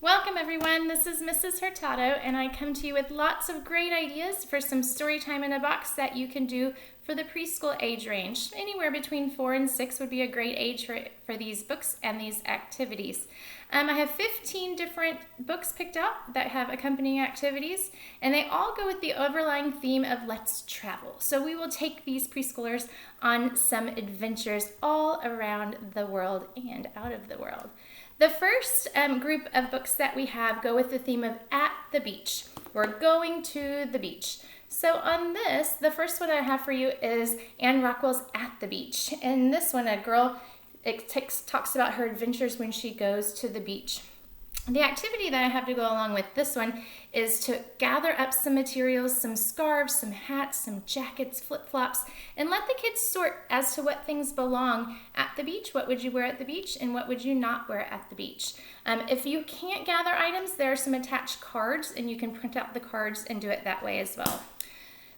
Welcome everyone, this is Mrs. Hurtado and I come to you with lots of great ideas for some story time in a box that you can do for the preschool age range. Anywhere between 4 and 6 would be a great age for these books and these activities. I have 15 different books picked out that have accompanying activities, and they all go with the overlying theme of let's travel. So we will take these preschoolers on some adventures all around the world and out of the world. The first group of books that we have go with the theme of at the beach. We're going to the beach. So on this, the first one I have for you is Anne Rockwell's At the Beach. In this one, a girl talks about her adventures when she goes to the beach. The activity that I have to go along with this one is to gather up some materials, some scarves, some hats, some jackets, flip-flops, and let the kids sort as to what things belong at the beach. What would you wear at the beach and what would you not wear at the beach? If you can't gather items, there are some attached cards and you can print out the cards and do it that way as well.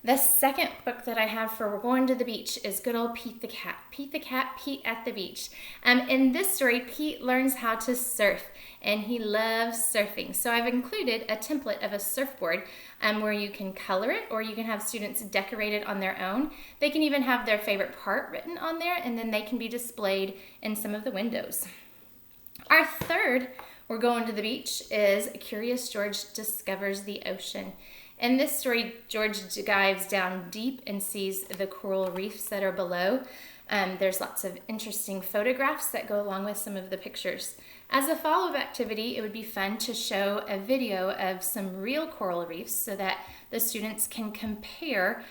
The second book that I have for We're Going to the Beach is good old Pete the Cat. Pete the Cat, Pete at the Beach. In this story, Pete learns how to surf, and he loves surfing. So I've included a template of a surfboard where you can color it, or you can have students decorate it on their own. They can even have their favorite part written on there, and then they can be displayed in some of the windows. Our third We're Going to the Beach is Curious George Discovers the Ocean. In this story, George dives down deep and sees the coral reefs that are below. There's lots of interesting photographs that go along with some of the pictures. As a follow-up activity, it would be fun to show a video of some real coral reefs so that the students can compare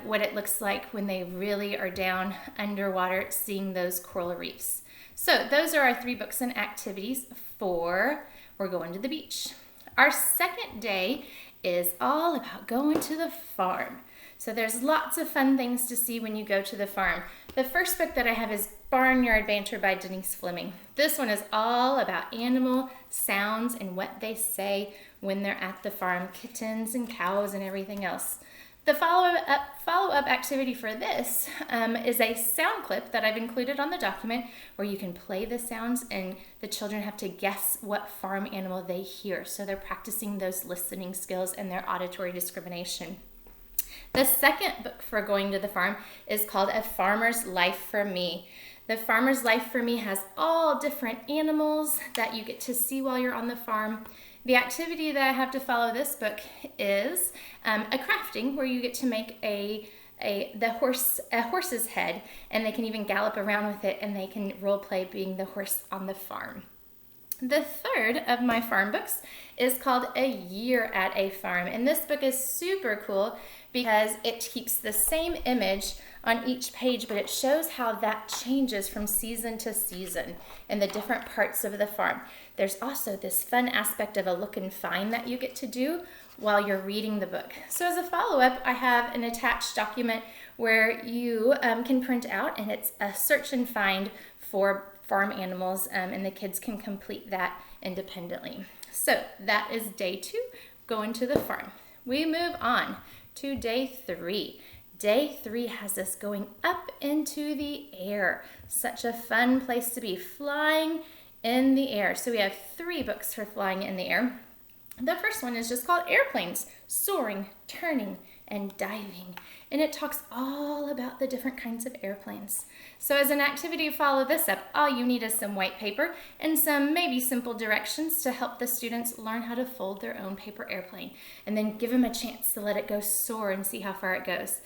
what it looks like when they really are down underwater seeing those coral reefs. So those are our 3 books and activities for We're Going to the Beach. Our second day is all about going to the farm. So there's lots of fun things to see when you go to the farm. The first book that I have is Barnyard Banter by Denise Fleming. This one is all about animal sounds and what they say when they're at the farm, kittens and cows and everything else. The follow-up activity for this is a sound clip that I've included on the document where you can play the sounds and the children have to guess what farm animal they hear. So they're practicing those listening skills and their auditory discrimination. The second book for going to the farm is called A Farmer's Life for Me. The Farmer's Life for Me has all different animals that you get to see while you're on the farm. The activity that I have to follow this book is a crafting where you get to make a horse's head, and they can even gallop around with it and they can role play being the horse on the farm. The third of my farm books is called A Year at a Farm, and this book is super cool because it keeps the same image on each page, but it shows how that changes from season to season in the different parts of the farm. There's also this fun aspect of a look and find that you get to do while you're reading the book. So as a follow-up, I have an attached document where you can print out, and it's a search and find for farm animals, and the kids can complete that independently. So that is day 2, going to the farm. We move on to day 3. Day 3 has us going up into the air. Such a fun place to be, flying in the air. So we have 3 books for flying in the air. The first one is just called Airplanes, Soaring, Turning, and Diving. And it talks all about the different kinds of airplanes. So as an activity to follow this up, all you need is some white paper and some maybe simple directions to help the students learn how to fold their own paper airplane. And then give them a chance to let it go soar and see how far it goes.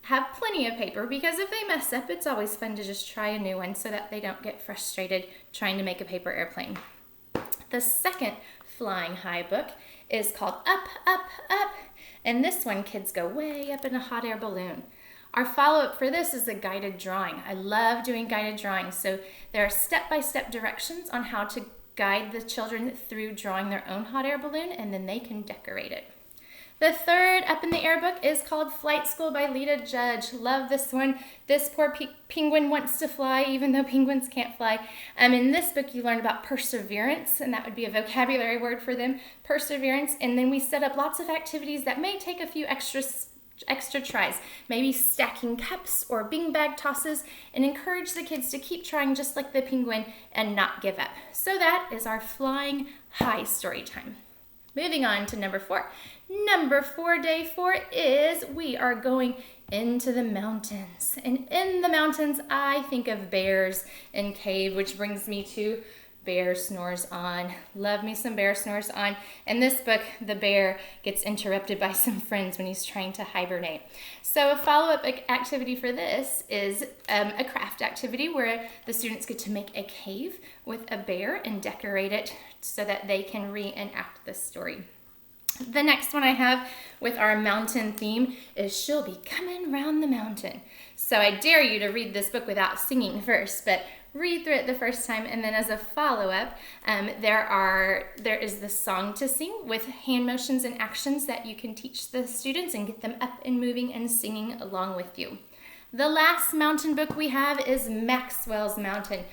Have plenty of paper because if they mess up, it's always fun to just try a new one so that they don't get frustrated trying to make a paper airplane. The second Flying High book is called Up, Up, Up. And this one, kids go way up in a hot air balloon. Our follow-up for this is a guided drawing. I love doing guided drawings. So there are step-by-step directions on how to guide the children through drawing their own hot air balloon, and then they can decorate it. The third Up in the Air book is called Flight School by Lita Judge. Love this one. This poor penguin wants to fly even though penguins can't fly. In this book you learn about perseverance, and that would be a vocabulary word for them, perseverance. And then we set up lots of activities that may take a few extra extra tries, maybe stacking cups or beanbag tosses, and encourage the kids to keep trying just like the penguin and not give up. So that is our flying high story time. Moving on to number 4. Number 4, day 4, is we are going into the mountains. And in the mountains, I think of bears and cave, which brings me to Bear Snores On. Love me some Bear Snores On. In this book, the bear gets interrupted by some friends when he's trying to hibernate. So a follow-up activity for this is a craft activity where the students get to make a cave with a bear and decorate it so that they can reenact the story. The next one I have with our mountain theme is She'll Be Coming Round the Mountain. So I dare you to read this book without singing first, but read through it the first time, and then as a follow-up, there is the song to sing with hand motions and actions that you can teach the students and get them up and moving and singing along with you. The last mountain book we have is Maxwell's Mountain.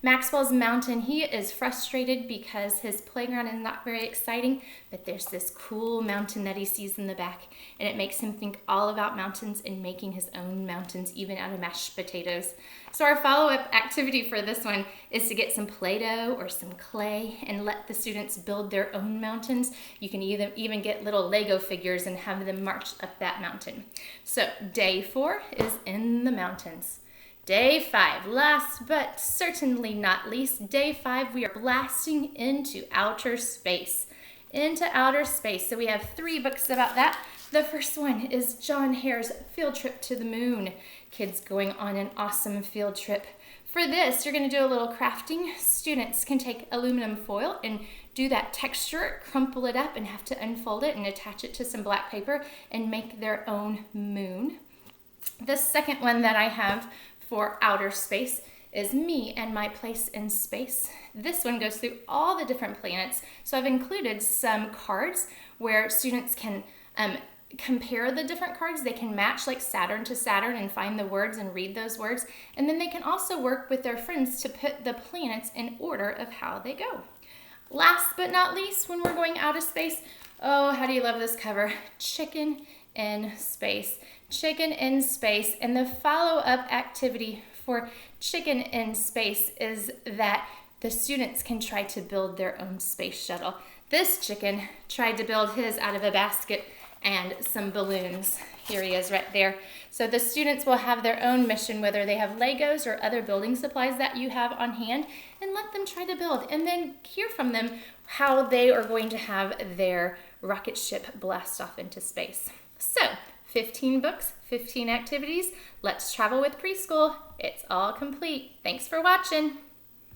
Maxwell's Mountain, he is frustrated because his playground is not very exciting, but there's this cool mountain that he sees in the back, and it makes him think all about mountains and making his own mountains, even out of mashed potatoes. So our follow-up activity for this one is to get some Play-Doh or some clay and let the students build their own mountains. You can even get little Lego figures and have them march up that mountain. So day 4 is in the mountains. Day 5, last but certainly not least, day 5, we are blasting into outer space. So we have 3 books about that. The first one is John Hare's Field Trip to the Moon. Kids going on an awesome field trip. For this, you're going to do a little crafting. Students can take aluminum foil and do that texture, crumple it up and have to unfold it and attach it to some black paper and make their own moon. The second one that I have for outer space is Me and My Place in Space. This one goes through all the different planets. So I've included some cards where students can compare the different cards. They can match like Saturn to Saturn and find the words and read those words. And then they can also work with their friends to put the planets in order of how they go. Last but not least, when we're going out of space, oh, how do you love this cover? Chicken in Space. Chicken in Space. And the follow-up activity for Chicken in Space is that the students can try to build their own space shuttle. This chicken tried to build his out of a basket and some balloons. Here he is right there. So the students will have their own mission, whether they have Legos or other building supplies that you have on hand, and let them try to build, and then hear from them how they are going to have their rocket ship blast off into space. So 15 books, 15 activities. Let's travel with preschool. It's all complete. Thanks for watching.